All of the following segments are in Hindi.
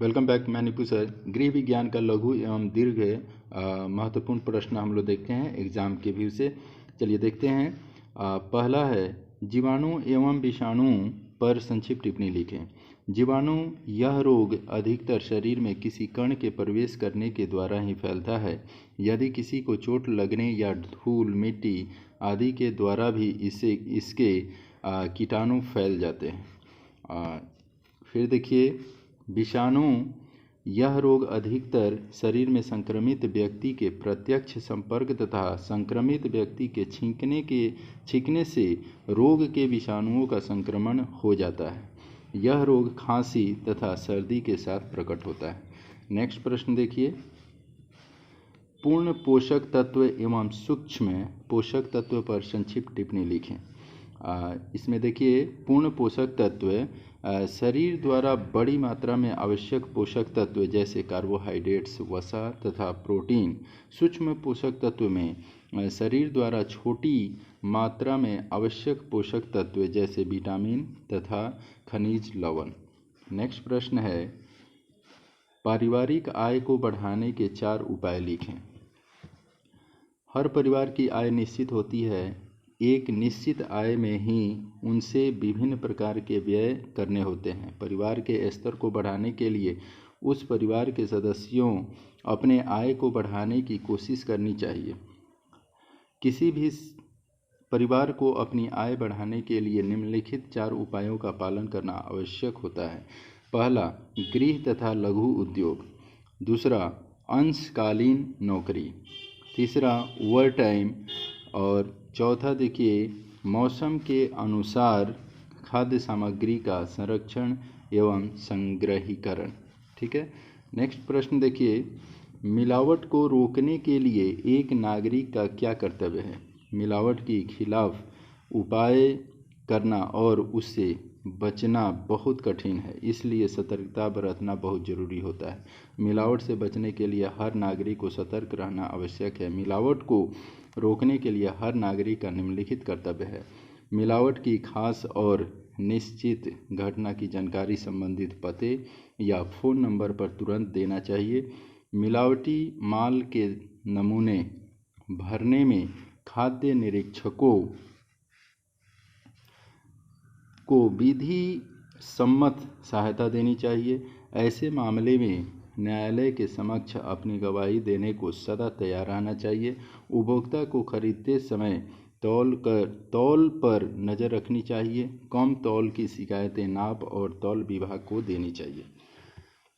Welcome back. मैं निपु सर। गृह विज्ञान का लघु एवं दीर्घ महत्वपूर्ण प्रश्न हम लोग देखते हैं एग्जाम के व्यू से। चलिए देखते हैं। पहला है, जीवाणु एवं विषाणु पर संक्षिप्त टिप्पणी लिखें। जीवाणु यह रोग अधिकतर शरीर में किसी कण के प्रवेश करने के द्वारा ही फैलता है। यदि किसी को चोट लगने या धूल मिट्टी आदि के द्वारा भी इसके कीटाणु फैल जाते हैं। फिर देखिए, विषाणु यह रोग अधिकतर शरीर में संक्रमित व्यक्ति के प्रत्यक्ष संपर्क तथा संक्रमित व्यक्ति के छींकने से रोग के विषाणुओं का संक्रमण हो जाता है। यह रोग खांसी तथा सर्दी के साथ प्रकट होता है। नेक्स्ट प्रश्न देखिए, पूर्ण पोषक तत्व एवं सूक्ष्म पोषक तत्व पर संक्षिप्त टिप्पणी लिखें। इसमें देखिए, पूर्ण पोषक तत्व शरीर द्वारा बड़ी मात्रा में आवश्यक पोषक तत्व जैसे कार्बोहाइड्रेट्स, वसा तथा प्रोटीन। सूक्ष्म पोषक तत्व में शरीर द्वारा छोटी मात्रा में आवश्यक पोषक तत्व जैसे विटामिन तथा खनिज लवण। नेक्स्ट प्रश्न है, पारिवारिक आय को बढ़ाने के 4 उपाय लिखें। हर परिवार की आय निश्चित होती है। एक निश्चित आय में ही उनसे विभिन्न प्रकार के व्यय करने होते हैं। परिवार के स्तर को बढ़ाने के लिए उस परिवार के सदस्यों अपने आय को बढ़ाने की कोशिश करनी चाहिए। किसी भी परिवार को अपनी आय बढ़ाने के लिए निम्नलिखित 4 उपायों का पालन करना आवश्यक होता है। पहला, गृह तथा लघु उद्योग। दूसरा, अंशकालीन नौकरी। तीसरा, ओवर टाइम। और चौथा देखिए, मौसम के अनुसार खाद्य सामग्री का संरक्षण एवं संग्रहीकरण। ठीक है। नेक्स्ट प्रश्न देखिए, मिलावट को रोकने के लिए एक नागरिक का क्या कर्तव्य है। मिलावट के खिलाफ उपाय करना और उससे बचना बहुत कठिन है, इसलिए सतर्कता बरतना बहुत जरूरी होता है। मिलावट से बचने के लिए हर नागरिक को सतर्क रहना आवश्यक है। मिलावट को रोकने के लिए हर नागरिक का निम्नलिखित कर्तव्य है। मिलावट की खास और निश्चित घटना की जानकारी संबंधित पते या फ़ोन नंबर पर तुरंत देना चाहिए। मिलावटी माल के नमूने भरने में खाद्य निरीक्षकों को विधि सम्मत सहायता देनी चाहिए। ऐसे मामले में न्यायालय के समक्ष अपनी गवाही देने को सदा तैयार रहना चाहिए। उपभोक्ता को खरीदते समय तौल पर नज़र रखनी चाहिए। कम तौल की शिकायतें नाप और तौल विभाग को देनी चाहिए।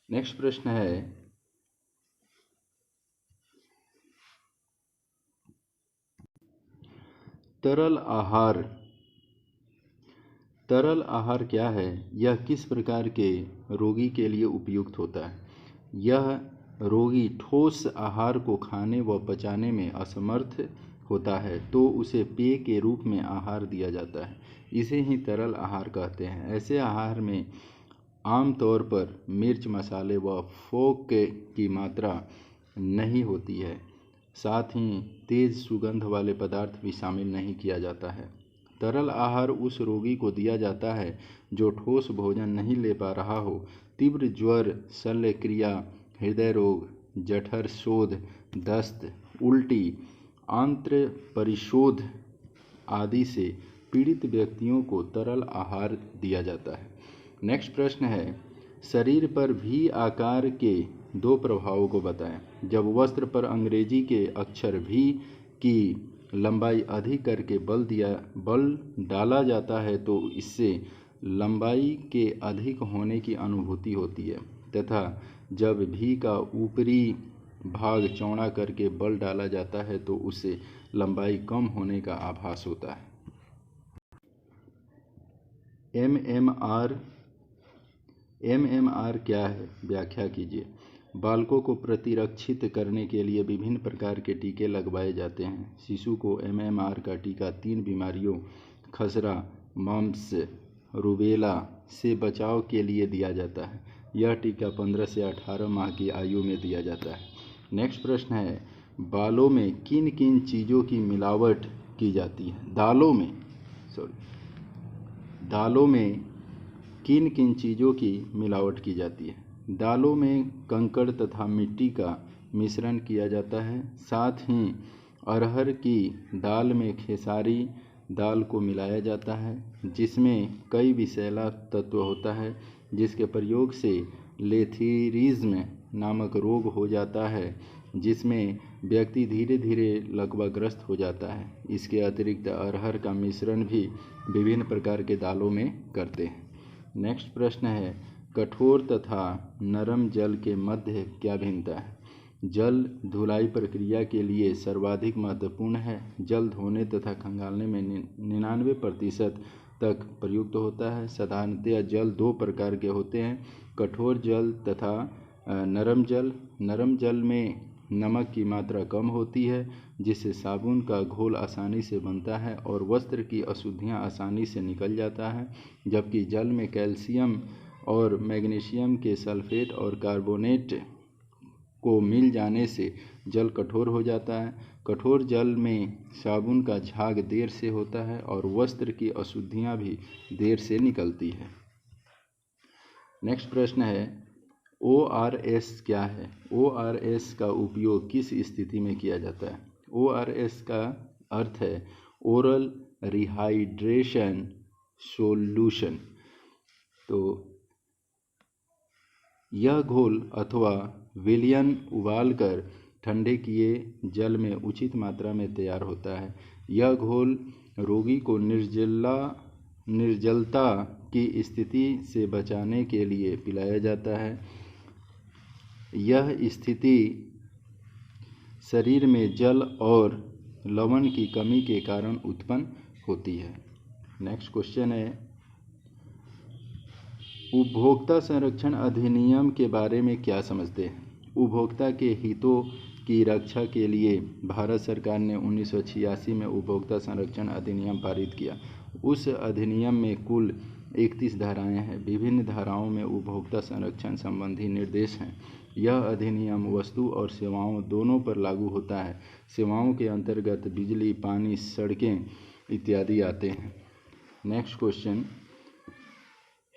नेक्स्ट प्रश्न है, तरल आहार। तरल आहार क्या है? यह किस प्रकार के रोगी के लिए उपयुक्त होता है? यह रोगी ठोस आहार को खाने व पचाने में असमर्थ होता है तो उसे पेय के रूप में आहार दिया जाता है। इसे ही तरल आहार कहते हैं। ऐसे आहार में आमतौर पर मिर्च, मसाले व फोक की मात्रा नहीं होती है। साथ ही तेज सुगंध वाले पदार्थ भी शामिल नहीं किया जाता है। तरल आहार उस रोगी को दिया जाता है जो ठोस भोजन नहीं ले पा रहा हो। तीव्र ज्वर, शल्य क्रिया, हृदय रोग, जठर शोथ, दस्त, उल्टी, आंत्र परिशोध आदि से पीड़ित व्यक्तियों को तरल आहार दिया जाता है। नेक्स्ट प्रश्न है, शरीर पर भी आकार के 2 प्रभावों को बताएं। जब वस्त्र पर अंग्रेजी के अक्षर भी की लंबाई अधिक करके बल डाला जाता है तो इससे लंबाई के अधिक होने की अनुभूति होती है, तथा जब भी का ऊपरी भाग चौड़ा करके बल डाला जाता है तो उससे लंबाई कम होने का आभास होता है। एमएमआर क्या है? व्याख्या कीजिए। बालकों को प्रतिरक्षित करने के लिए विभिन्न प्रकार के टीके लगवाए जाते हैं। शिशु को एमएमआर का टीका 3 बीमारियों खसरा, मम्प्स, रूबेला से बचाव के लिए दिया जाता है। यह टीका 15 से 18 माह की आयु में दिया जाता है। नेक्स्ट प्रश्न है, बालों में किन किन चीज़ों की मिलावट की जाती है? दालों में किन किन चीज़ों की मिलावट की जाती है? दालों में कंकड़ तथा मिट्टी का मिश्रण किया जाता है। साथ ही अरहर की दाल में खेसारी दाल को मिलाया जाता है, जिसमें कई विषैला तत्व होता है, जिसके प्रयोग से लेथीरिज्म नामक रोग हो जाता है, जिसमें व्यक्ति धीरे धीरे लकवाग्रस्त हो जाता है। इसके अतिरिक्त अरहर का मिश्रण भी विभिन्न प्रकार के दालों में करते हैं। नेक्स्ट प्रश्न है, कठोर तथा नरम जल के मध्य क्या भिन्नता है? जल धुलाई प्रक्रिया के लिए सर्वाधिक महत्वपूर्ण है। जल धोने तथा खंगालने में 99% तक प्रयुक्त होता है। साधारणतया जल दो प्रकार के होते हैं, कठोर जल तथा नरम जल। नरम जल में नमक की मात्रा कम होती है, जिससे साबुन का घोल आसानी से बनता है और वस्त्र की अशुद्धियां आसानी से निकल जाता है। जबकि जल में कैल्शियम और मैग्नीशियम के सल्फेट और कार्बोनेट को मिल जाने से जल कठोर हो जाता है। कठोर जल में साबुन का झाग देर से होता है और वस्त्र की अशुद्धियां भी देर से निकलती है। नेक्स्ट प्रश्न है, ORS क्या है? ORS का उपयोग किस स्थिति में किया जाता है? ORS का अर्थ है ओरल रिहाइड्रेशन सोल्यूशन। तो यह घोल अथवा विलयन उबालकर ठंडे किए जल में उचित मात्रा में तैयार होता है। यह घोल रोगी को निर्जलता की स्थिति से बचाने के लिए पिलाया जाता है। यह स्थिति शरीर में जल और लवण की कमी के कारण उत्पन्न होती है। नेक्स्ट क्वेश्चन है, उपभोक्ता संरक्षण अधिनियम के बारे में क्या समझते हैं? उपभोक्ता के हितों की रक्षा के लिए भारत सरकार ने 1986 में उपभोक्ता संरक्षण अधिनियम पारित किया। उस अधिनियम में कुल 31 धाराएं हैं। विभिन्न धाराओं में उपभोक्ता संरक्षण संबंधी निर्देश हैं। यह अधिनियम वस्तु और सेवाओं दोनों पर लागू होता है। सेवाओं के अंतर्गत बिजली, पानी, सड़कें इत्यादि आते हैं। नेक्स्ट क्वेश्चन,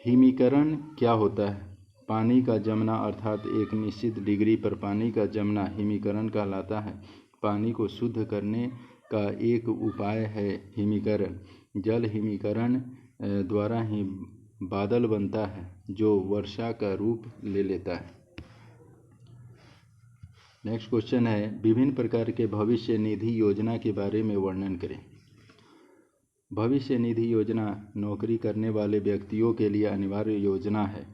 हिमीकरण क्या होता है? पानी का जमना अर्थात एक निश्चित डिग्री पर पानी का जमना हिमीकरण कहलाता है। पानी को शुद्ध करने का एक उपाय है हिमीकरण। जल हिमीकरण द्वारा ही बादल बनता है, जो वर्षा का रूप ले लेता है। नेक्स्ट क्वेश्चन है, विभिन्न प्रकार के भविष्य निधि योजना के बारे में वर्णन करें। भविष्य निधि योजना नौकरी करने वाले व्यक्तियों के लिए अनिवार्य योजना है।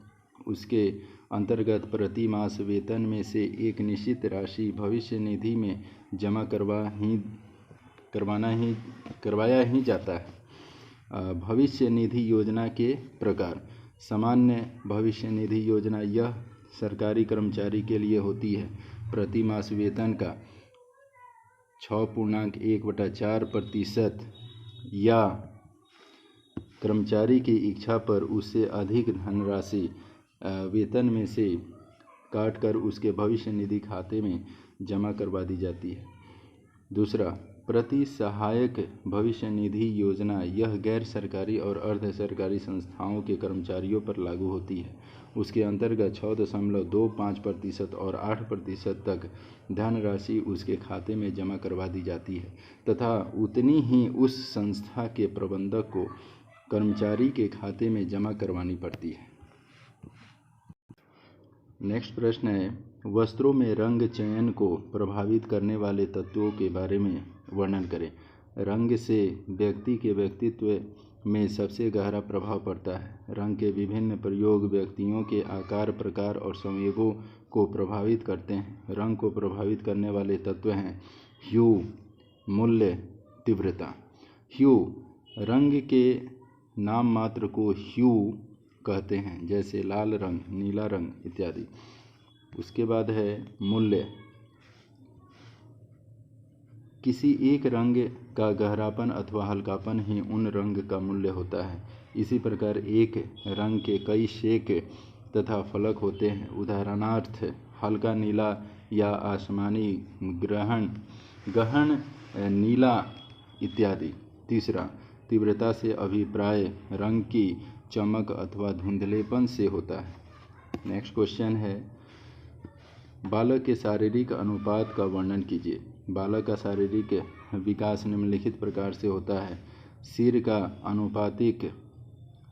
उसके अंतर्गत प्रति मास वेतन में से एक निश्चित राशि भविष्य निधि में जमा करवाया ही जाता है। भविष्य निधि योजना के प्रकार, सामान्य भविष्य निधि योजना यह सरकारी कर्मचारी के लिए होती है। प्रति मास वेतन का 6.1/4% या कर्मचारी की इच्छा पर उससे अधिक धनराशि वेतन में से काटकर उसके भविष्य निधि खाते में जमा करवा दी जाती है। दूसरा, प्रति सहायक भविष्य निधि योजना यह गैर सरकारी और अर्ध सरकारी संस्थाओं के कर्मचारियों पर लागू होती है। उसके अंतर्गत 6.25% और 8% तक धनराशि उसके खाते में जमा करवा दी जाती है तथा उतनी ही उस संस्था के प्रबंधक को कर्मचारी के खाते में जमा करवानी पड़ती है। नेक्स्ट प्रश्न है, वस्त्रों में रंग चयन को प्रभावित करने वाले तत्वों के बारे में वर्णन करें। रंग से व्यक्ति के व्यक्तित्व में सबसे गहरा प्रभाव पड़ता है। रंग के विभिन्न प्रयोग व्यक्तियों के आकार, प्रकार और संवेगों को प्रभावित करते हैं। रंग को प्रभावित करने वाले तत्व हैं ह्यू, मूल्य, तीव्रता। ह्यू, रंग के नाम मात्र को ह्यू कहते हैं, जैसे लाल रंग, नीला रंग इत्यादि। उसके बाद है मूल्य। किसी एक रंग का गहरापन अथवा हल्कापन ही उन रंग का मूल्य होता है। इसी प्रकार एक रंग के कई शेक तथा फलक होते हैं। उदाहरणार्थ हल्का नीला या आसमानी, गहन नीला इत्यादि। तीसरा, तीव्रता से अभिप्राय रंग की चमक अथवा धुंधलेपन से होता है। नेक्स्ट क्वेश्चन है, बालक के शारीरिक अनुपात का वर्णन कीजिए। बालक का शारीरिक विकास निम्नलिखित प्रकार से होता है। सिर का अनुपातिक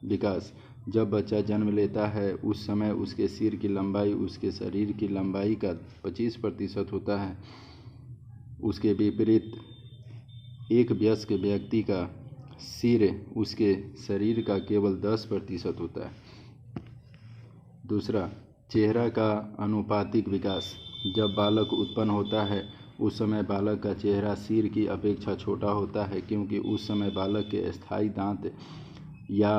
विकास, जब बच्चा जन्म लेता है उस समय उसके सिर की लंबाई उसके शरीर की लंबाई का 25% होता है। उसके विपरीत एक वयस्क व्यक्ति का सिर उसके शरीर का केवल 10% होता है। दूसरा, चेहरा का अनुपातिक विकास, जब बालक उत्पन्न होता है उस समय बालक का चेहरा सिर की अपेक्षा छोटा होता है, क्योंकि उस समय बालक के स्थायी दांत या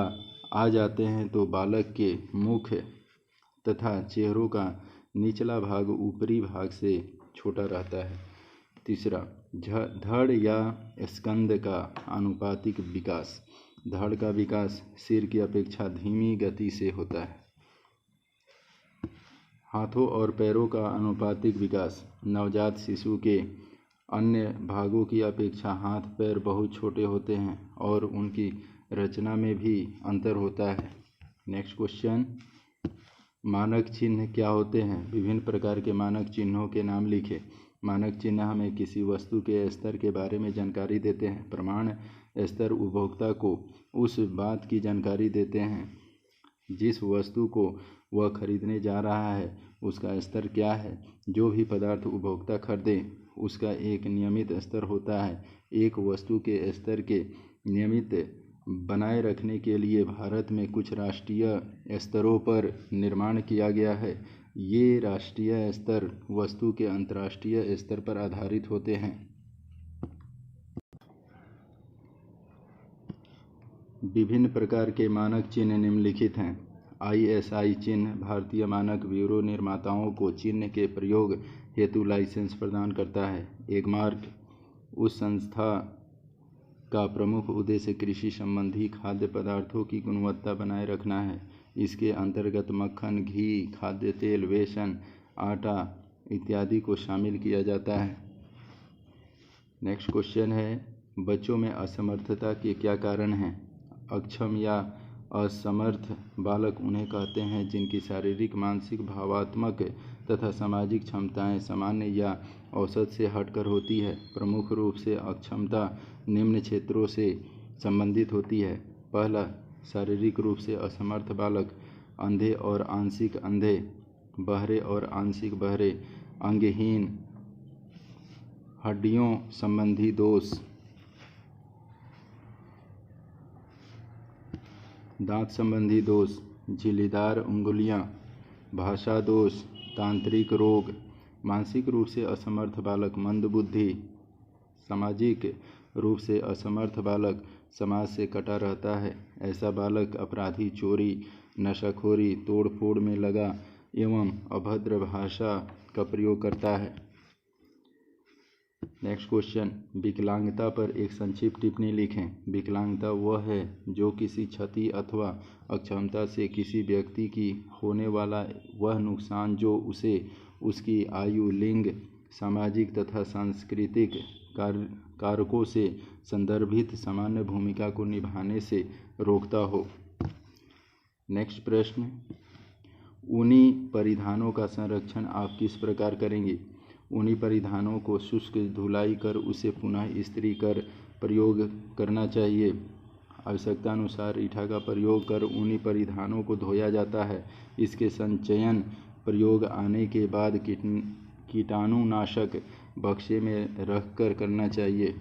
आ जाते हैं तो बालक के मुख तथा चेहरों का निचला भाग ऊपरी भाग से छोटा रहता है। तीसरा, धड़ या स्कंद का अनुपातिक विकास, धड़ का विकास सिर की अपेक्षा धीमी गति से होता है। हाथों और पैरों का अनुपातिक विकास, नवजात शिशु के अन्य भागों की अपेक्षा हाथ पैर बहुत छोटे होते हैं और उनकी रचना में भी अंतर होता है। नेक्स्ट क्वेश्चन, मानक चिन्ह क्या होते हैं? विभिन्न प्रकार के मानक चिन्हों के नाम लिखें। मानक चिन्ह हमें किसी वस्तु के स्तर के बारे में जानकारी देते हैं। प्रमाण स्तर उपभोक्ता को उस बात की जानकारी देते हैं जिस वस्तु को वह खरीदने जा रहा है उसका स्तर क्या है। जो भी पदार्थ उपभोक्ता खरीदे उसका एक नियमित स्तर होता है। एक वस्तु के स्तर के नियमित बनाए रखने के लिए भारत में कुछ राष्ट्रीय स्तरों पर निर्माण किया गया है। ये राष्ट्रीय स्तर वस्तु के अंतर्राष्ट्रीय स्तर पर आधारित होते हैं। विभिन्न प्रकार के मानक चिन्ह निम्नलिखित हैं। ISI चिन्ह भारतीय मानक ब्यूरो निर्माताओं को चिन्ह के प्रयोग हेतु लाइसेंस प्रदान करता है। एगमार्क उस संस्था का प्रमुख उद्देश्य कृषि संबंधी खाद्य पदार्थों की गुणवत्ता बनाए रखना है। इसके अंतर्गत मक्खन, घी, खाद्य तेल, बेसन, आटा इत्यादि को शामिल किया जाता है। नेक्स्ट क्वेश्चन है, बच्चों में असमर्थता के क्या कारण हैं? अक्षम या असमर्थ बालक उन्हें कहते हैं जिनकी शारीरिक, मानसिक, भावात्मक तथा सामाजिक क्षमताएं सामान्य या औसत से हटकर होती है। प्रमुख रूप से अक्षमता निम्न क्षेत्रों से संबंधित होती है। पहला, शारीरिक रूप से असमर्थ बालक, अंधे और आंशिक अंधे, बहरे और आंशिक बहरे, अंगहीन, हड्डियों संबंधी दोष, दांत संबंधी दोष, झिल्लीदार उंगलियां, भाषा दोष, तांत्रिक रोग। मानसिक रूप से असमर्थ बालक मंदबुद्धि, सामाजिक रूप से असमर्थ बालक समाज से कटा रहता है। ऐसा बालक अपराधी, चोरी, नशाखोरी, तोड़फोड़ में लगा एवं अभद्र भाषा का प्रयोग करता है। नेक्स्ट क्वेश्चन, विकलांगता पर एक संक्षिप्त टिप्पणी लिखें। विकलांगता वह है जो किसी क्षति अथवा अक्षमता से किसी व्यक्ति की होने वाला वह नुकसान जो उसे उसकी आयु, लिंग, सामाजिक तथा सांस्कृतिक कारकों से संदर्भित सामान्य भूमिका को निभाने से रोकता हो। नेक्स्ट प्रश्न, ऊनी परिधानों का संरक्षण आप किस प्रकार करेंगे? ऊनी परिधानों को शुष्क धुलाई कर उसे पुनः इस्त्री कर प्रयोग करना चाहिए। आवश्यकता अनुसार ईंटा का प्रयोग कर ऊनी परिधानों को धोया जाता है। इसके संचयन प्रयोग आने के बाद कीटाणुनाशक बक्से में रखकर करना चाहिए।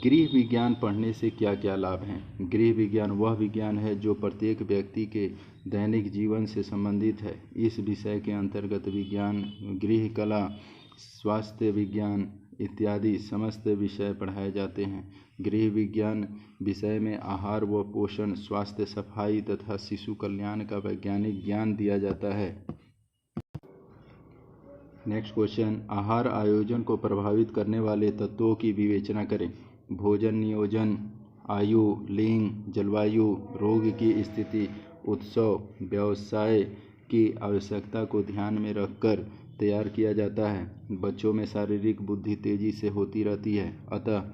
गृह विज्ञान पढ़ने से क्या क्या लाभ हैं? गृह विज्ञान वह विज्ञान है जो प्रत्येक व्यक्ति के दैनिक जीवन से संबंधित है। इस विषय के अंतर्गत विज्ञान, गृह कला, स्वास्थ्य विज्ञान इत्यादि समस्त विषय पढ़ाए जाते हैं। गृह विज्ञान विषय में आहार व पोषण, स्वास्थ्य, सफाई तथा शिशु कल्याण का वैज्ञानिक ज्ञान दिया जाता है। नेक्स्ट क्वेश्चन, आहार आयोजन को प्रभावित करने वाले तत्वों की विवेचना करें। भोजन नियोजन आयु, लिंग, जलवायु, रोग की स्थिति, उत्सव, व्यवसाय की आवश्यकता को ध्यान में रखकर तैयार किया जाता है। बच्चों में शारीरिक बुद्धि तेजी से होती रहती है, अतः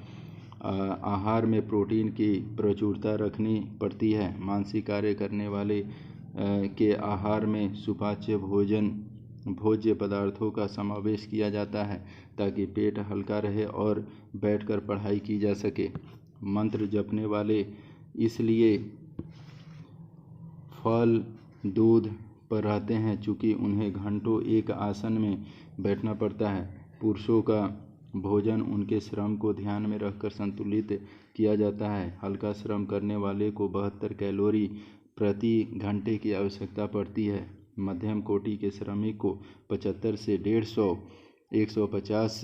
आहार में प्रोटीन की प्रचुरता रखनी पड़ती है। मानसिक कार्य करने वाले के आहार में सुपाच्य भोज्य पदार्थों का समावेश किया जाता है ताकि पेट हल्का रहे और बैठकर पढ़ाई की जा सके। मंत्र जपने वाले इसलिए फल दूध पर रहते हैं चूँकि उन्हें घंटों एक आसन में बैठना पड़ता है। पुरुषों का भोजन उनके श्रम को ध्यान में रखकर संतुलित किया जाता है। हल्का श्रम करने वाले को 72 कैलोरी प्रति घंटे की आवश्यकता पड़ती है। मध्यम कोटि के श्रमिक को 75 से 150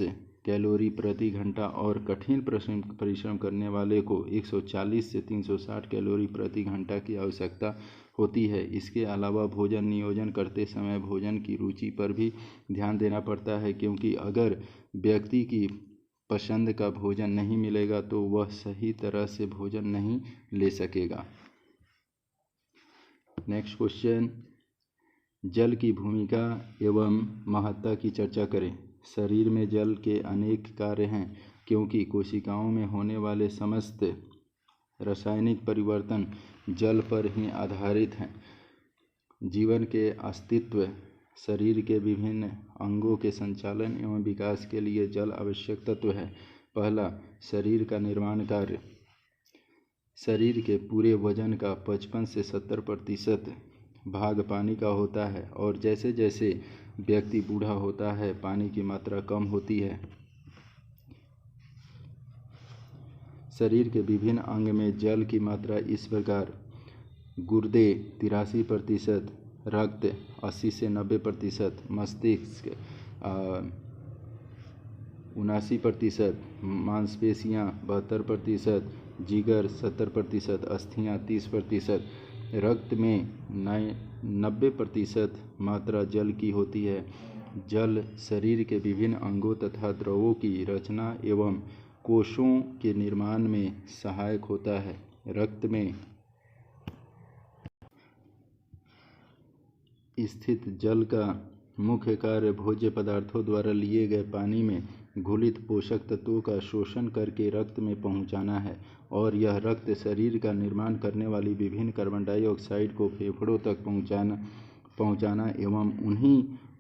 कैलोरी प्रति घंटा और कठिन परिश्रम करने वाले को 140 से 360 कैलोरी प्रति घंटा की आवश्यकता होती है। इसके अलावा भोजन नियोजन करते समय भोजन की रुचि पर भी ध्यान देना पड़ता है, क्योंकि अगर व्यक्ति की पसंद का भोजन नहीं मिलेगा तो वह सही तरह से भोजन नहीं ले सकेगा। नेक्स्ट क्वेश्चन, जल की भूमिका एवं महत्ता की चर्चा करें। शरीर में जल के अनेक कार्य हैं, क्योंकि कोशिकाओं में होने वाले समस्त रासायनिक परिवर्तन जल पर ही आधारित हैं। जीवन के अस्तित्व, शरीर के विभिन्न अंगों के संचालन एवं विकास के लिए जल आवश्यक तत्व है। पहला, शरीर का निर्माण कार्य। शरीर के पूरे वजन का 55 से 70% भाग पानी का होता है और जैसे जैसे व्यक्ति बूढ़ा होता है पानी की मात्रा कम होती है। शरीर के विभिन्न अंग में जल की मात्रा इस प्रकार: गुर्दे 83%, रक्त 80 से 90%, मस्तिष्क 79%, मांसपेशियां 72%, जिगर 70%, अस्थियां 30%। रक्त में 90% मात्रा जल की होती है। जल शरीर के विभिन्न अंगों तथा द्रवों की रचना एवं कोशों के निर्माण में सहायक होता है। रक्त में स्थित जल का मुख्य कार्य भोज्य पदार्थों द्वारा लिए गए पानी में घुलित पोषक तत्वों का शोषण करके रक्त में पहुंचाना है और यह रक्त शरीर का निर्माण करने वाली विभिन्न कार्बन डाइऑक्साइड को फेफड़ों तक पहुंचाना एवं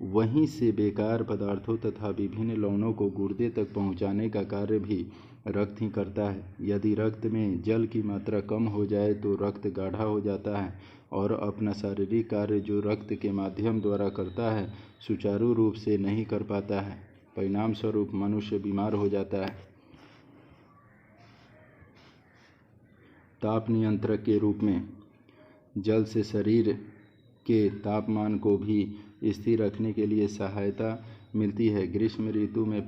वहीं से बेकार पदार्थों तथा विभिन्न लवणों को गुर्दे तक पहुंचाने का कार्य भी रक्त ही करता है। यदि रक्त में जल की मात्रा कम हो जाए तो रक्त गाढ़ा हो जाता है और अपना शारीरिक कार्य जो रक्त के माध्यम द्वारा करता है सुचारू रूप से नहीं कर पाता है। परिणाम स्वरूप मनुष्य बीमार हो जाता है। ताप नियंत्रक के रूप में जल से शरीर के तापमान को भी स्थिर रखने के लिए सहायता मिलती है। ग्रीष्म ऋतु में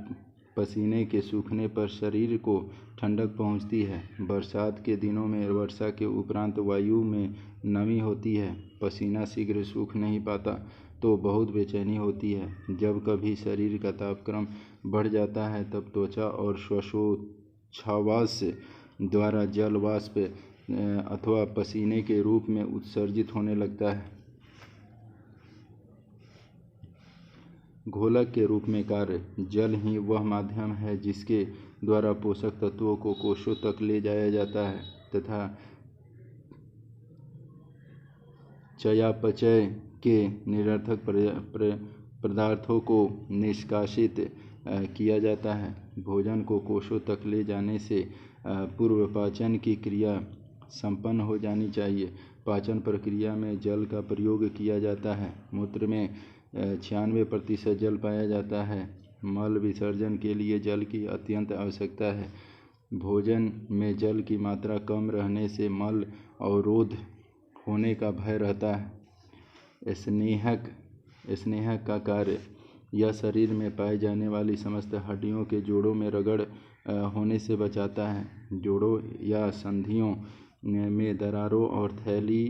पसीने के सूखने पर शरीर को ठंडक पहुंचती है। बरसात के दिनों में वर्षा के उपरांत वायु में नमी होती है, पसीना शीघ्र सूख नहीं पाता तो बहुत बेचैनी होती है। जब कभी शरीर का तापक्रम बढ़ जाता है तब त्वचा और श्वासोच्छ्वास द्वारा जल वाष्प अथवा पसीने के रूप में उत्सर्जित होने लगता है। घोलक के रूप में कार्य। जल ही वह माध्यम है जिसके द्वारा पोषक तत्वों को कोशों तक ले जाया जाता है तथा चयापचय के निरर्थक पदार्थों को निष्कासित किया जाता है। भोजन को कोशों तक ले जाने से पूर्व पाचन की क्रिया संपन्न हो जानी चाहिए। पाचन प्रक्रिया में जल का प्रयोग किया जाता है। मूत्र में 96% जल पाया जाता है। मल विसर्जन के लिए जल की अत्यंत आवश्यकता है। भोजन में जल की मात्रा कम रहने से मल अवरोध होने का भय रहता है। स्नेहक का कार्य। यह शरीर में पाई जाने वाली समस्त हड्डियों के जोड़ों में रगड़ होने से बचाता है। जोड़ों या संधियों में दरारों और थैली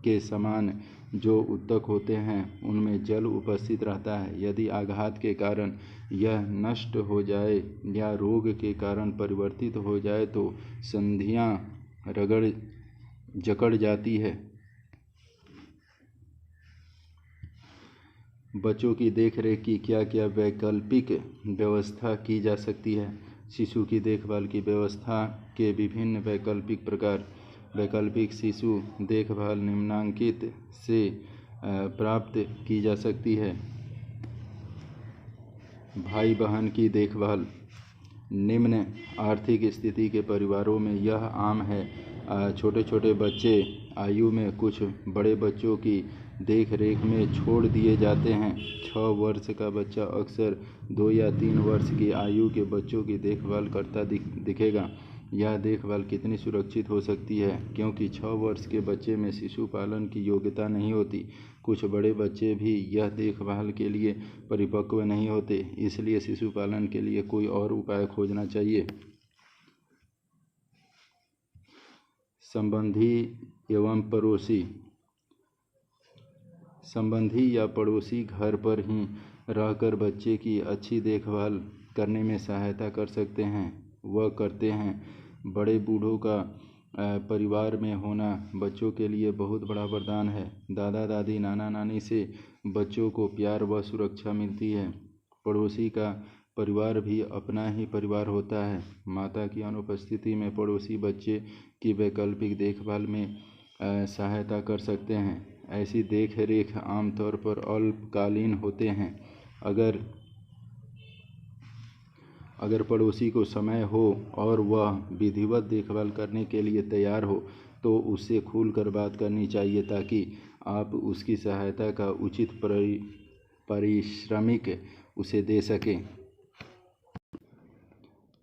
के समान जो ऊतक होते हैं उनमें जल उपस्थित रहता है। यदि आघात के कारण यह नष्ट हो जाए या रोग के कारण परिवर्तित हो जाए तो संधियां जकड़ जाती है। बच्चों की देखरेख की क्या क्या वैकल्पिक व्यवस्था की जा सकती है। शिशु की देखभाल की व्यवस्था के विभिन्न वैकल्पिक प्रकार। वैकल्पिक शिशु देखभाल निम्नांकित से प्राप्त की जा सकती है। भाई बहन की देखभाल। निम्न आर्थिक स्थिति के परिवारों में यह आम है। छोटे छोटे बच्चे आयु में कुछ बड़े बच्चों की देख रेख में छोड़ दिए जाते हैं। 6 वर्ष का बच्चा अक्सर 2 या 3 वर्ष की आयु के बच्चों की देखभाल करता दिखेगा। यह देखभाल कितनी सुरक्षित हो सकती है, क्योंकि 6 वर्ष के बच्चे में शिशु पालन की योग्यता नहीं होती। कुछ बड़े बच्चे भी यह देखभाल के लिए परिपक्व नहीं होते, इसलिए शिशु पालन के लिए कोई और उपाय खोजना चाहिए। संबंधी एवं पड़ोसी। संबंधी या पड़ोसी घर पर ही रहकर बच्चे की अच्छी देखभाल करने में सहायता कर सकते हैं, वह करते हैं। बड़े बूढ़ों का परिवार में होना बच्चों के लिए बहुत बड़ा वरदान है। दादा दादी नाना नानी से बच्चों को प्यार व सुरक्षा मिलती है। पड़ोसी का परिवार भी अपना ही परिवार होता है। माता की अनुपस्थिति में पड़ोसी बच्चे की वैकल्पिक देखभाल में सहायता कर सकते हैं। ऐसी देख रेख आमतौर पर अल्पकालीन होते हैं। अगर पड़ोसी को समय हो और वह विधिवत देखभाल करने के लिए तैयार हो तो उससे खुलकर बात करनी चाहिए, ताकि आप उसकी सहायता का उचित पारिश्रमिक उसे दे सकें।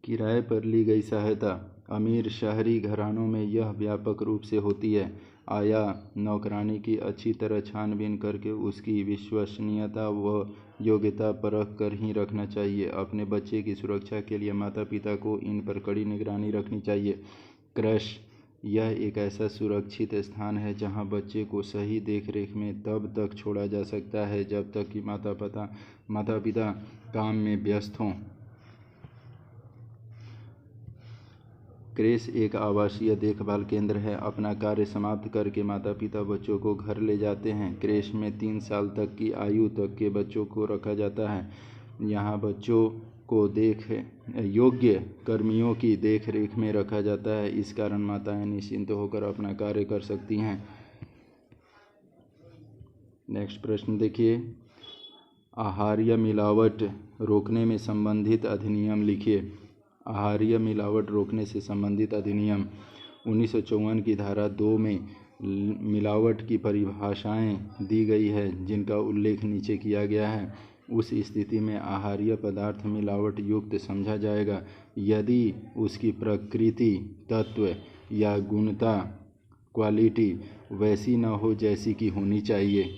किराए पर ली गई सहायता। अमीर शहरी घरानों में यह व्यापक रूप से होती है। आया नौकरानी की अच्छी तरह छानबीन करके उसकी विश्वसनीयता व योग्यता परख कर ही रखना चाहिए। अपने बच्चे की सुरक्षा के लिए माता पिता को इन पर कड़ी निगरानी रखनी चाहिए। क्रैश। यह एक ऐसा सुरक्षित स्थान है जहां बच्चे को सही देखरेख में तब तक छोड़ा जा सकता है जब तक कि माता पिता काम में व्यस्त हों। क्रेश एक आवासीय देखभाल केंद्र है। अपना कार्य समाप्त करके माता पिता बच्चों को घर ले जाते हैं। क्रेश में 3 साल तक की आयु तक के बच्चों को रखा जाता है। यहाँ बच्चों को योग्य कर्मियों की देख रेख में रखा जाता है। इस कारण माताएं निश्चिंत होकर अपना कार्य कर सकती हैं। नेक्स्ट प्रश्न देखिए। आहार्य मिलावट रोकने में संबंधित अधिनियम लिखिए। आहार्य मिलावट रोकने से संबंधित अधिनियम 1954 की धारा 2 में मिलावट की परिभाषाएं दी गई है, जिनका उल्लेख नीचे किया गया है। उस स्थिति में आहार्य पदार्थ मिलावट युक्त समझा जाएगा यदि उसकी प्रकृति, तत्व या गुणता, क्वालिटी वैसी न हो जैसी कि होनी चाहिए।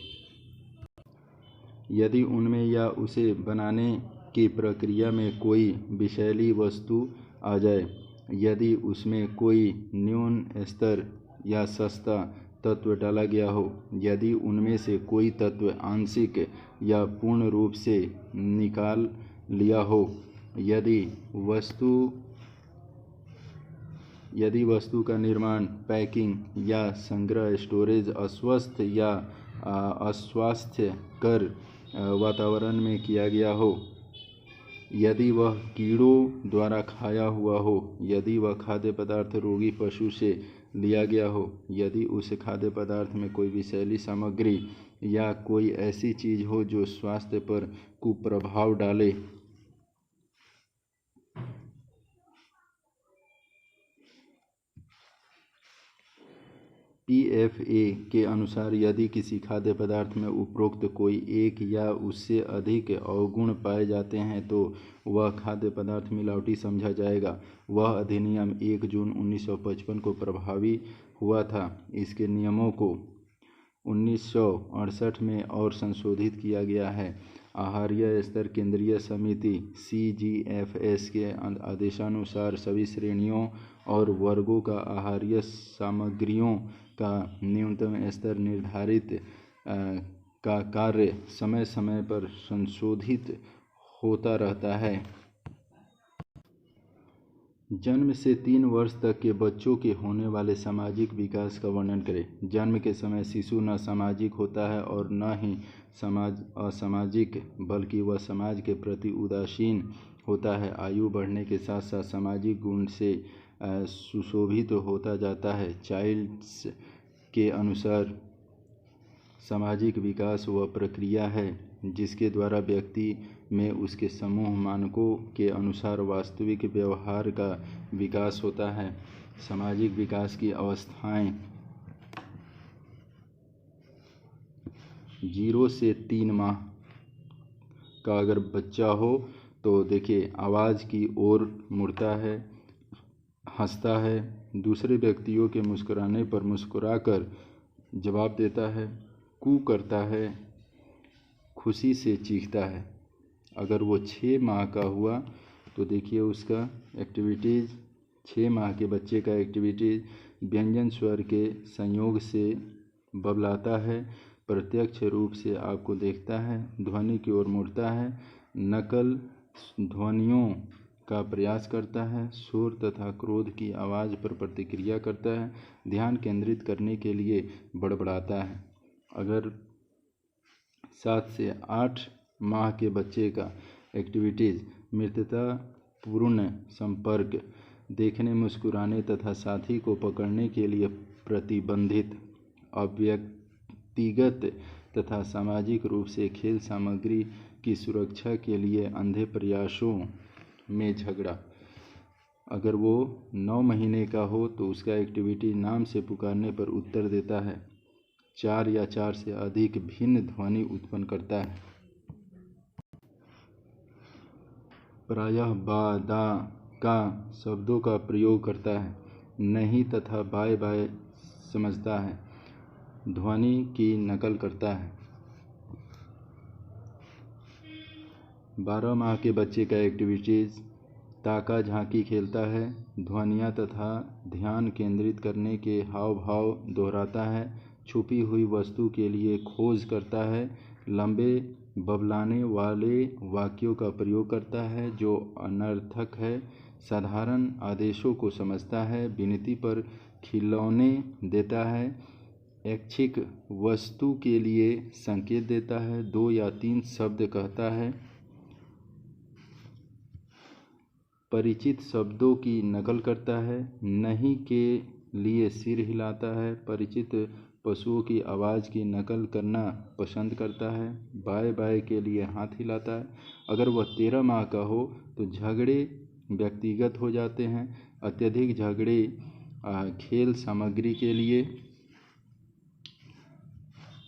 यदि उनमें या उसे बनाने की प्रक्रिया में कोई विषैली वस्तु आ जाए, यदि उसमें कोई न्यून स्तर या सस्ता तत्व डाला गया हो, यदि उनमें से कोई तत्व आंशिक या पूर्ण रूप से निकाल लिया हो, यदि वस्तु का निर्माण, पैकिंग या संग्रह, स्टोरेज अस्वस्थ या अस्वास्थ्यकर वातावरण में किया गया हो, यदि वह कीड़ों द्वारा खाया हुआ हो, यदि वह खाद्य पदार्थ रोगी पशु से लिया गया हो, यदि उस खाद्य पदार्थ में कोई विषैली सामग्री या कोई ऐसी चीज हो जो स्वास्थ्य पर कुप्रभाव डाले। PFA के अनुसार यदि किसी खाद्य पदार्थ में उपरोक्त कोई एक या उससे अधिक अवगुण पाए जाते हैं तो वह खाद्य पदार्थ मिलावटी समझा जाएगा। वह अधिनियम 1 जून 1955 को प्रभावी हुआ था। इसके नियमों को 1968 में और संशोधित किया गया है। आहार्य स्तर केंद्रीय समिति CGFS के आदेशानुसार सभी श्रेणियों और वर्गों का आहार्य सामग्रियों का न्यूनतम स्तर निर्धारित का कार्य समय समय पर संशोधित होता रहता है। जन्म से 3 वर्ष तक के बच्चों के होने वाले सामाजिक विकास का वर्णन करें। जन्म के समय शिशु न सामाजिक होता है और न ही असामाजिक, बल्कि वह समाज के प्रति उदासीन होता है। आयु बढ़ने के साथ साथ सामाजिक गुण से सुशोभित होता जाता है। चाइल्ड्स के अनुसार सामाजिक विकास वह प्रक्रिया है जिसके द्वारा व्यक्ति में उसके समूह मानकों के अनुसार वास्तविक व्यवहार का विकास होता है। सामाजिक विकास की अवस्थाएं 0 से 3 माह का अगर बच्चा हो तो देखिए आवाज़ की ओर मुड़ता है, हंसता है, दूसरे व्यक्तियों के मुस्कुराने पर मुस्कुराकर जवाब देता है, कू करता है, खुशी से चीखता है। अगर वो 6 माह का हुआ तो देखिए उसका एक्टिविटीज़ 6 माह के बच्चे का एक्टिविटीज़ व्यंजन स्वर के संयोग से बबलाता है, प्रत्यक्ष रूप से आपको देखता है, ध्वनि की ओर मुड़ता है, नकल ध्वनियों का प्रयास करता है, शोर तथा क्रोध की आवाज़ पर प्रतिक्रिया करता है, ध्यान केंद्रित करने के लिए बड़बड़ाता है। अगर 7 से 8 माह के बच्चे का एक्टिविटीज़ मित्रतापूर्ण संपर्क, देखने, मुस्कुराने तथा साथी को पकड़ने के लिए प्रतिबंधित, अव्यक्तिगत तथा सामाजिक रूप से खेल सामग्री की सुरक्षा के लिए अंधे प्रयासों में झगड़ा। अगर वो 9 महीने का हो तो उसका एक्टिविटी नाम से पुकारने पर उत्तर देता है, 4 या 4 से अधिक भिन्न ध्वनि उत्पन्न करता है। प्रायः बा, दा, का शब्दों का प्रयोग करता है, नहीं तथा बाय बाय समझता है, ध्वनि की नकल करता है। 12 माह के बच्चे का एक्टिविटीज़ ताका झांकी खेलता है, ध्वनियाँ तथा ध्यान केंद्रित करने के हाव भाव दोहराता है, छुपी हुई वस्तु के लिए खोज करता है, लंबे बबलाने वाले वाक्यों का प्रयोग करता है जो अनर्थक है, साधारण आदेशों को समझता है, विनती पर खिलौने देता है, ऐच्छिक वस्तु के लिए संकेत देता है, 2 या 3 शब्द कहता है, परिचित शब्दों की नकल करता है, नहीं के लिए सिर हिलाता है, परिचित पशुओं की आवाज़ की नकल करना पसंद करता है, बाय बाय के लिए हाथ हिलाता है। अगर वह 13 माह का हो तो झगड़े व्यक्तिगत हो जाते हैं, अत्यधिक झगड़े खेल सामग्री के लिए।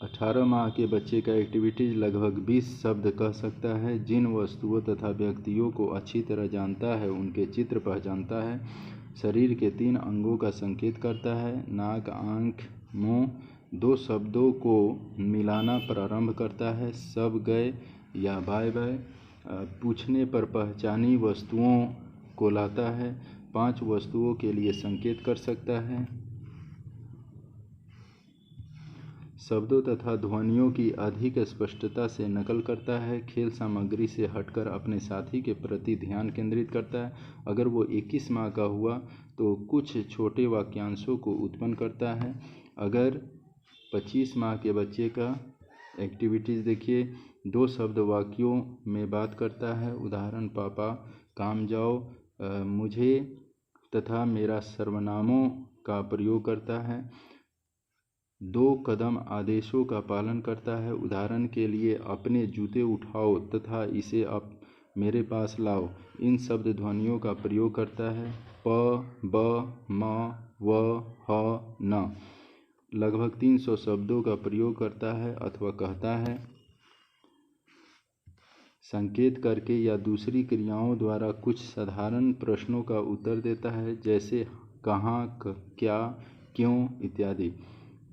18 माह के बच्चे का एक्टिविटीज़ लगभग 20 शब्द कह सकता है, जिन वस्तुओं तथा व्यक्तियों को अच्छी तरह जानता है उनके चित्र पहचानता है, शरीर के 3 अंगों का संकेत करता है, नाक, आँख, मुँह, 2 शब्दों को मिलाना प्रारंभ करता है, सब गए या बाय बाय, पूछने पर पहचानी वस्तुओं को लाता है, 5 वस्तुओं के लिए संकेत कर सकता है, शब्दों तथा ध्वनियों की अधिक स्पष्टता से नकल करता है, खेल सामग्री से हटकर अपने साथी के प्रति ध्यान केंद्रित करता है। अगर वो 21 माह का हुआ तो कुछ छोटे वाक्यांशों को उत्पन्न करता है। अगर 25 माह के बच्चे का एक्टिविटीज़ देखिए, 2 शब्द वाक्यों में बात करता है, उदाहरण पापा, काम जाओ, मुझे तथा मेरा सर्वनामों का प्रयोग करता है, 2 कदम आदेशों का पालन करता है, उदाहरण के लिए अपने जूते उठाओ तथा इसे मेरे पास लाओ। इन शब्द ध्वनियों का प्रयोग करता है, प, ब, म, व, ह, न। लगभग 300 शब्दों का प्रयोग करता है अथवा कहता है, संकेत करके या दूसरी क्रियाओं द्वारा कुछ साधारण प्रश्नों का उत्तर देता है, जैसे कहाँ, क्या, क्यों इत्यादि।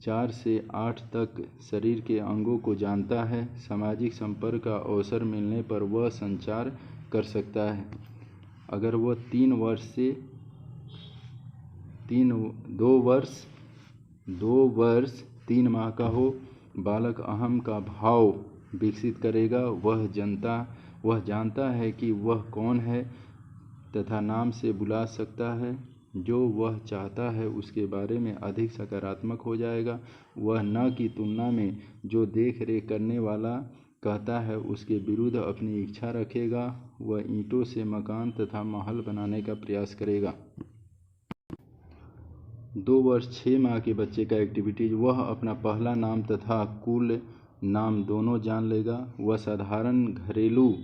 4 से 8 तक शरीर के अंगों को जानता है, सामाजिक संपर्क का अवसर मिलने पर वह संचार कर सकता है। अगर वह 2 वर्ष 3 माह का हो, बालक अहम का भाव विकसित करेगा, वह जानता है कि वह कौन है तथा नाम से बुला सकता है, जो वह चाहता है उसके बारे में अधिक सकारात्मक हो जाएगा, वह न की तुलना में जो देख रेख करने वाला कहता है उसके विरुद्ध अपनी इच्छा रखेगा, वह ईंटों से मकान तथा महल बनाने का प्रयास करेगा। 2 वर्ष 6 माह के बच्चे का एक्टिविटीज, वह अपना पहला नाम तथा कुल नाम दोनों जान लेगा। वह साधारण घरेलू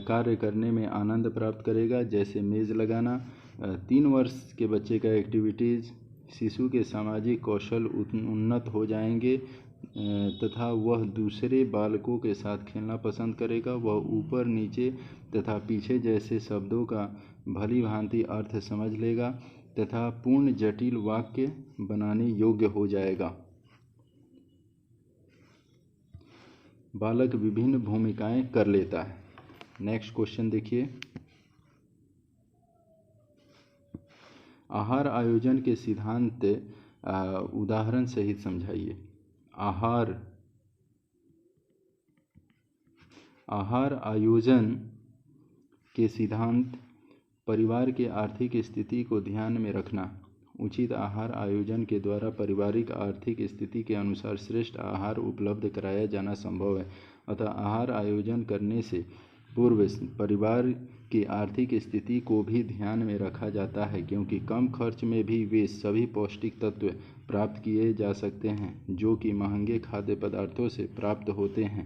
कार्य करने में आनंद प्राप्त करेगा, जैसे मेज़ लगाना। 3 वर्ष के बच्चे का एक्टिविटीज़, शिशु के सामाजिक कौशल उन्नत हो जाएंगे तथा वह दूसरे बालकों के साथ खेलना पसंद करेगा। वह ऊपर, नीचे तथा पीछे जैसे शब्दों का भली भांति अर्थ समझ लेगा तथा पूर्ण जटिल वाक्य बनाने योग्य हो जाएगा। बालक विभिन्न भूमिकाएं कर लेता है। नेक्स्ट क्वेश्चन देखिए, आहार आयोजन के सिद्धांत उदाहरण सहित समझाइए। आहार आयोजन के सिद्धांत: परिवार के आर्थिक स्थिति को ध्यान में रखना। उचित आहार आयोजन के द्वारा पारिवारिक आर्थिक स्थिति के अनुसार श्रेष्ठ आहार उपलब्ध कराया जाना संभव है। अतः आहार आयोजन करने से पूर्व परिवार की आर्थिक स्थिति को भी ध्यान में रखा जाता है, क्योंकि कम खर्च में भी वे सभी पौष्टिक तत्व प्राप्त किए जा सकते हैं जो कि महंगे खाद्य पदार्थों से प्राप्त होते हैं,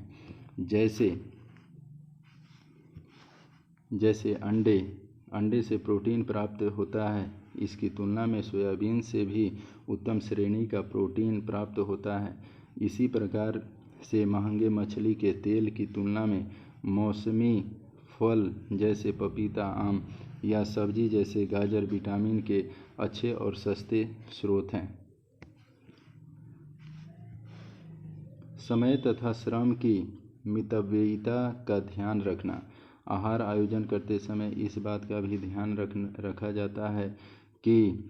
जैसे अंडे से प्रोटीन प्राप्त होता है। इसकी तुलना में सोयाबीन से भी उत्तम श्रेणी का प्रोटीन प्राप्त होता है। इसी प्रकार से महंगे मछली के तेल की तुलना में मौसमी फल जैसे पपीता, आम या सब्जी जैसे गाजर विटामिन के अच्छे और सस्ते स्रोत हैं। समय तथा श्रम की मितव्ययिता का ध्यान रखना। आहार आयोजन करते समय इस बात का भी ध्यान रखा जाता है कि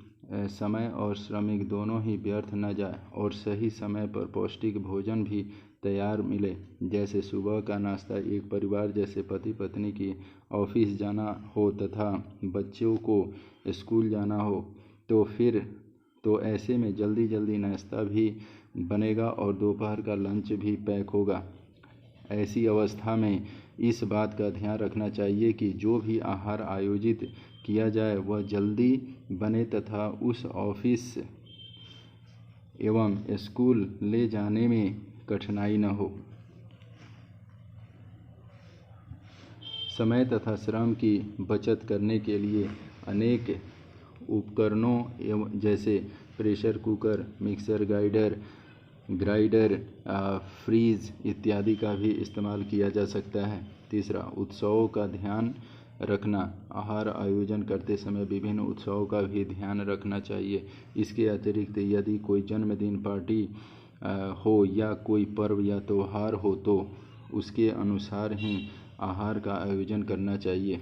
समय और श्रमिक दोनों ही व्यर्थ न जाए और सही समय पर पौष्टिक भोजन भी तैयार मिले। जैसे सुबह का नाश्ता एक परिवार जैसे पति पत्नी की ऑफिस जाना हो तथा बच्चों को स्कूल जाना हो तो ऐसे में जल्दी नाश्ता भी बनेगा और दोपहर का लंच भी पैक होगा। ऐसी अवस्था में इस बात का ध्यान रखना चाहिए कि जो भी आहार आयोजित किया जाए वह जल्दी बने तथा उस ऑफिस एवं स्कूल ले जाने में कठिनाई न हो। समय तथा श्रम की बचत करने के लिए अनेक उपकरणों एवं जैसे pressure cooker, mixer grinder, fridge इत्यादि का भी इस्तेमाल किया जा सकता है। तीसरा, उत्सवों का ध्यान रखना। आहार आयोजन करते समय विभिन्न उत्सवों का भी ध्यान रखना चाहिए। इसके अतिरिक्त यदि कोई जन्मदिन पार्टी हो या कोई पर्व या त्यौहार हो तो उसके अनुसार ही आहार का आयोजन करना चाहिए।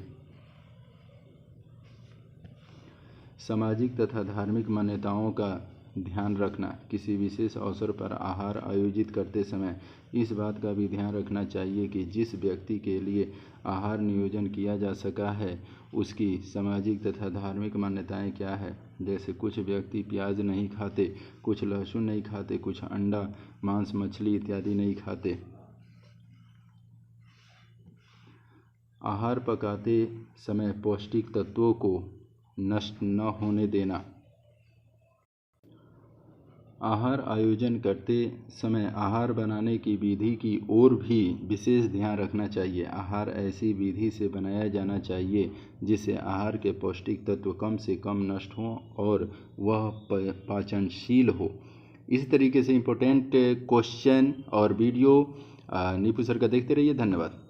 सामाजिक तथा धार्मिक मान्यताओं का ध्यान रखना। किसी विशेष अवसर पर आहार आयोजित करते समय इस बात का भी ध्यान रखना चाहिए कि जिस व्यक्ति के लिए आहार नियोजन किया जा सका है उसकी सामाजिक तथा धार्मिक मान्यताएं क्या है। जैसे कुछ व्यक्ति प्याज नहीं खाते, कुछ लहसुन नहीं खाते, कुछ अंडा, मांस, मछली इत्यादि नहीं खाते। आहार पकाते समय पौष्टिक तत्वों को नष्ट न होने देना। आहार आयोजन करते समय आहार बनाने की विधि की ओर भी विशेष ध्यान रखना चाहिए। आहार ऐसी विधि से बनाया जाना चाहिए जिससे आहार के पौष्टिक तत्व कम से कम नष्ट हों और वह पाचनशील हो। इस तरीके से इम्पोर्टेंट क्वेश्चन और वीडियो नीपू सर का देखते रहिए। धन्यवाद।